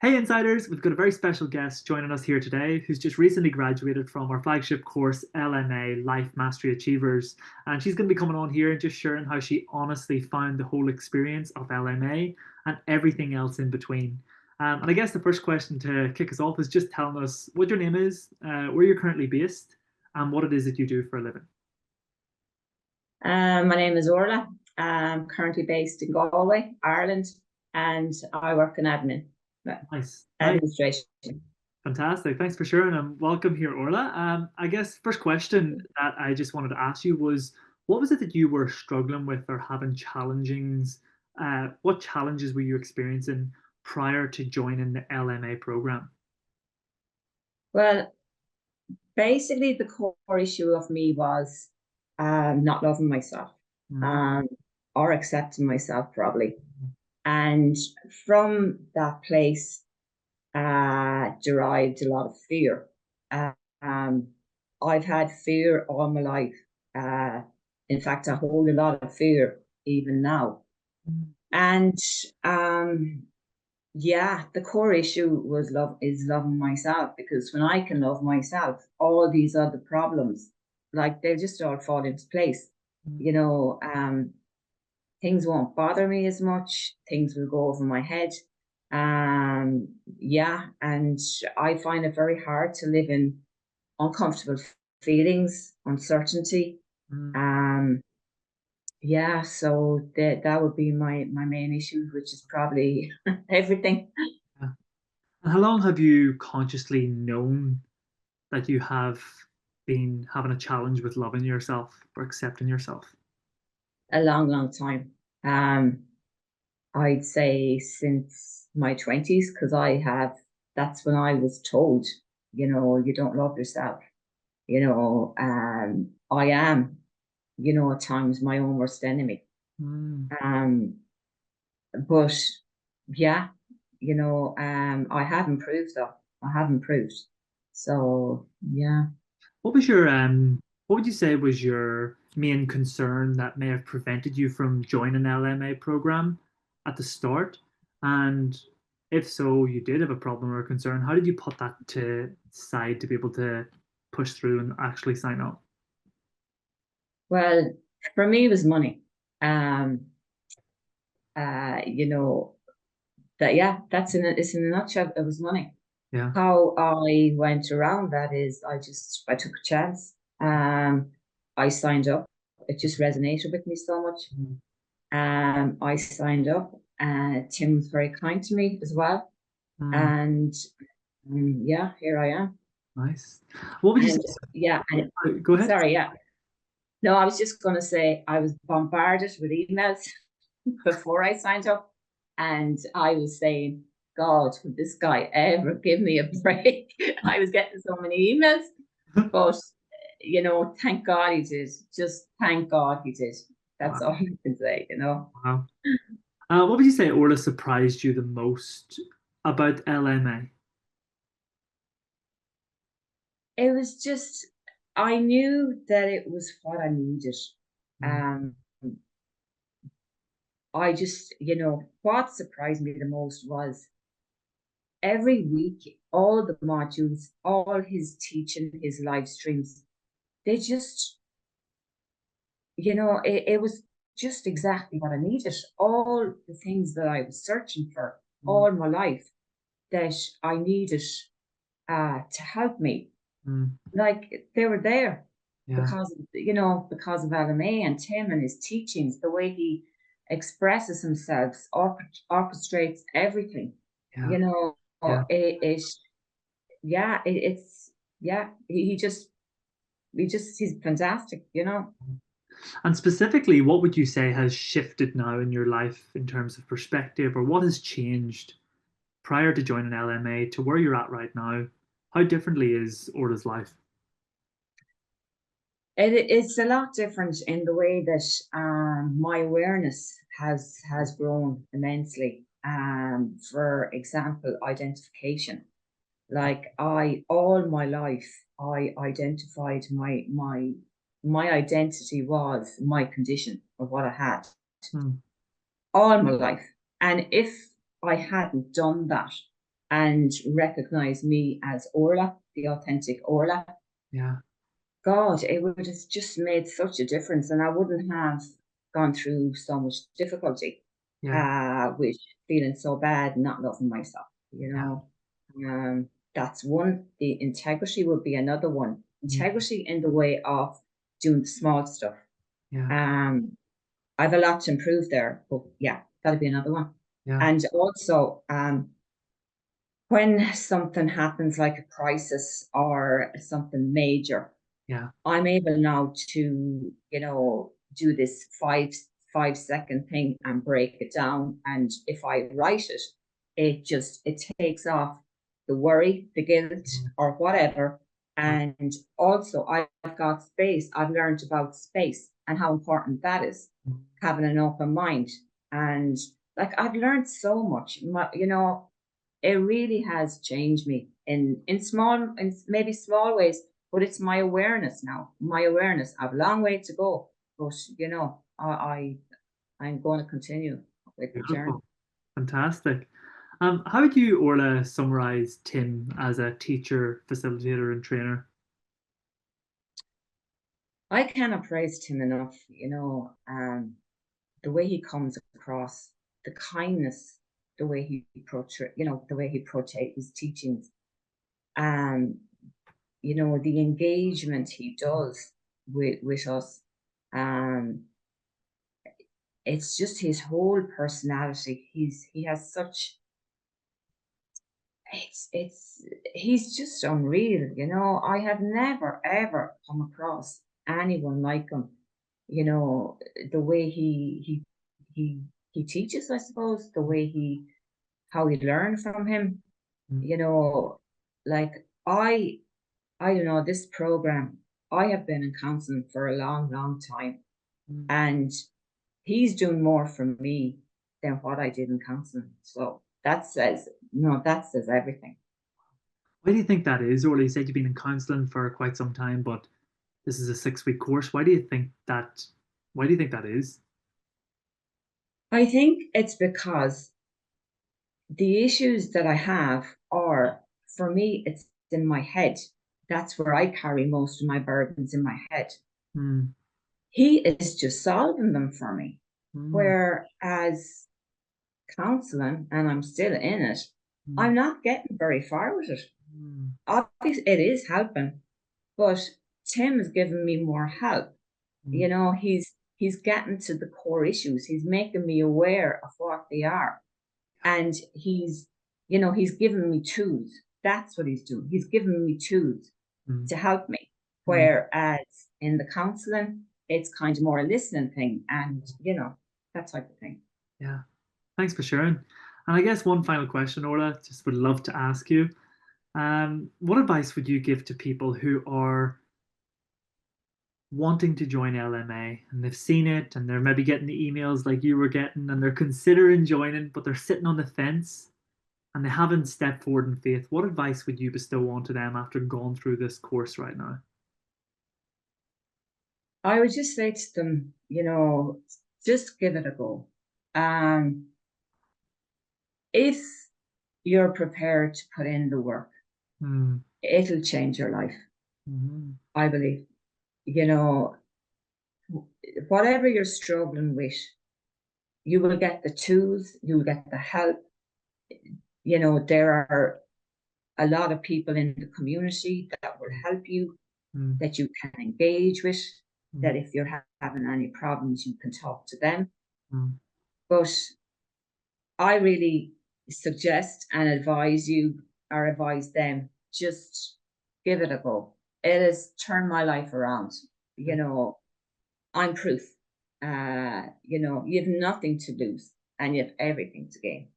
Hey Insiders, we've got a very special guest joining us here today who's just recently graduated from our flagship course, LMA, Life Mastery Achievers. And she's going to be coming on here and just sharing how she honestly found the whole experience of LMA and everything else in between. And I guess the first question to kick us off is just telling us what your name is, where you're currently based, and what it is that you do for a living. My name is Orla. I'm currently based in Galway, Ireland, and I work in Nice. Nice. administration. Fantastic. Thanks for sharing and welcome here, Orla. I guess first question that I just wanted to ask you was what was it that you were struggling with or having challengings? What challenges were you experiencing prior to joining the LMA program? Well, basically, the core issue of me was not loving myself Mm, um, or accepting myself, probably. And from that place, derived a lot of fear. Uh, um, I've had fear all my life. Uh, in fact, I hold a lot of fear even now. And um, yeah, the core issue was is loving myself, because when I can love myself, all these other problems, like they'll just all fall into place. mm, You know, things won't bother me as much, things will go over my head. Um, yeah, and I find it very hard to live in uncomfortable feelings, uncertainty. mm. Um, yeah, so that would be my main issue, which is probably everything. Yeah. And how long have you consciously known that you have been having a challenge with loving yourself or accepting yourself? A long, long time. I'd say since my 20s, because that's when I was told, you don't love yourself. I am, at times my own worst enemy. Mm. Um, but yeah, I have improved though. I have improved. So yeah. What would you say was your main concern that may have prevented you from joining LMA program at the start? And if so, you did have a problem or a concern, how did you put that to side to be able to push through and actually sign up? Well, for me it was money. Um, you know, that's it's in a nutshell, it was money. Yeah. How I went around that is I took a chance. I signed up. It just resonated with me so much. Mm. I signed up. Tim was very kind to me as well. Mm. And yeah, here I am. Nice. What would you say? And yeah, and Go ahead. sorry, yeah. No, I was just going to say I was bombarded with emails before I signed up. And I was saying, God, would this guy ever give me a break? I was getting so many emails, but thank God he did. Just thank God he did. That's all Wow. I can say. Wow. What would you say, Orla, surprised you the most about LMA? It was just, I knew that it was what I needed. Mm. Um, I just, what surprised me the most was every week, all the modules, all his teaching, his live streams, they just, it was just exactly what I needed. All the things that I was searching for Mm. all my life that I needed to help me, Mm. like they were there Yeah. because of LMA and Tim and his teachings, the way he expresses himself, orchestrates everything. Yeah. You know, Yeah. it yeah, it's yeah. He's fantastic. And specifically, what would you say has shifted now in your life in terms of perspective, or what has changed prior to joining LMA to where you're at right now? How differently is Orla's life? It's a lot different in the way that my awareness has grown immensely. For example, identification. Like I all my life, I identified my identity was my condition of what I had Hmm. all my life. And if I hadn't done that, and recognize me as Orla, the authentic Orla, Yeah. God, it would have just made such a difference, and I wouldn't have gone through so much difficulty Yeah. with feeling so bad, not loving myself. You Yeah. know, that's one. The integrity would be another one. Mm. Integrity in the way of doing the small stuff. Yeah. I've a lot to improve there, but yeah, that'd be another one. Yeah. And also, when something happens like a crisis or something major, Yeah. I'm able now to, do this 5 second thing and break it down. And if I write it, it takes off the worry, the guilt, Mm. or whatever. Yeah. And also I've got space. I've learned about space and how important that is, Mm. having an open mind. And like I've learned so much. It really has changed me in maybe small ways, but it's my awareness now. My awareness. I've a long way to go, but I'm going to continue with the journey. Beautiful. Fantastic. How would you, Orla, summarize Tim as a teacher, facilitator, and trainer? I cannot praise him enough. The way he comes across, the kindness, the way he portrays his teachings, um, the engagement he does with us. Um, it's just his whole personality. He has such it's he's just unreal. I have never ever come across anyone like him. You know, the way he he teaches, I suppose, the way he how we learn from him, Mm. you know, like I don't know, this program, I have been in counseling for a long, long time, Mm. and he's doing more for me than what I did in counseling. So that says everything. Why do you think that is? Orla, you said you've been in counseling for quite some time, but this is a 6 week course. Why do you think that? Why do you think that is? I think it's because the issues that I have are, for me, it's in my head. That's where I carry most of my burdens, in my head. Mm. He is just solving them for me. Mm. Whereas counseling, and I'm still in it, Mm. I'm not getting very far with it. Mm. Obviously, it is helping, but Tim is giving me more help. Mm. He's getting to the core issues. He's making me aware of what they are, and he's giving me tools. That's what he's doing. He's giving me tools Mm. to help me. Mm. Whereas in the counseling, it's kind of more a listening thing, and that type of thing. Yeah. Thanks for sharing. And I guess one final question, Orla, just would love to ask you. What advice would you give to people who are wanting to join LMA and they've seen it and they're maybe getting the emails like you were getting and they're considering joining, but they're sitting on the fence and they haven't stepped forward in faith? What advice would you bestow onto them after going through this course right now? I would just say to them, just give it a go. If you're prepared to put in the work, Mm. it'll change your life. Mm. I believe. You know, whatever you're struggling with, you will get the tools, you'll get the help. There are a lot of people in the community that will help you, Mm. that you can engage with, Mm. that if you're having any problems, you can talk to them. Mm. But I really suggest and advise you, or advise them, just give it a go. It has turned my life around. Yeah. I'm proof. You have nothing to lose and you have everything to gain.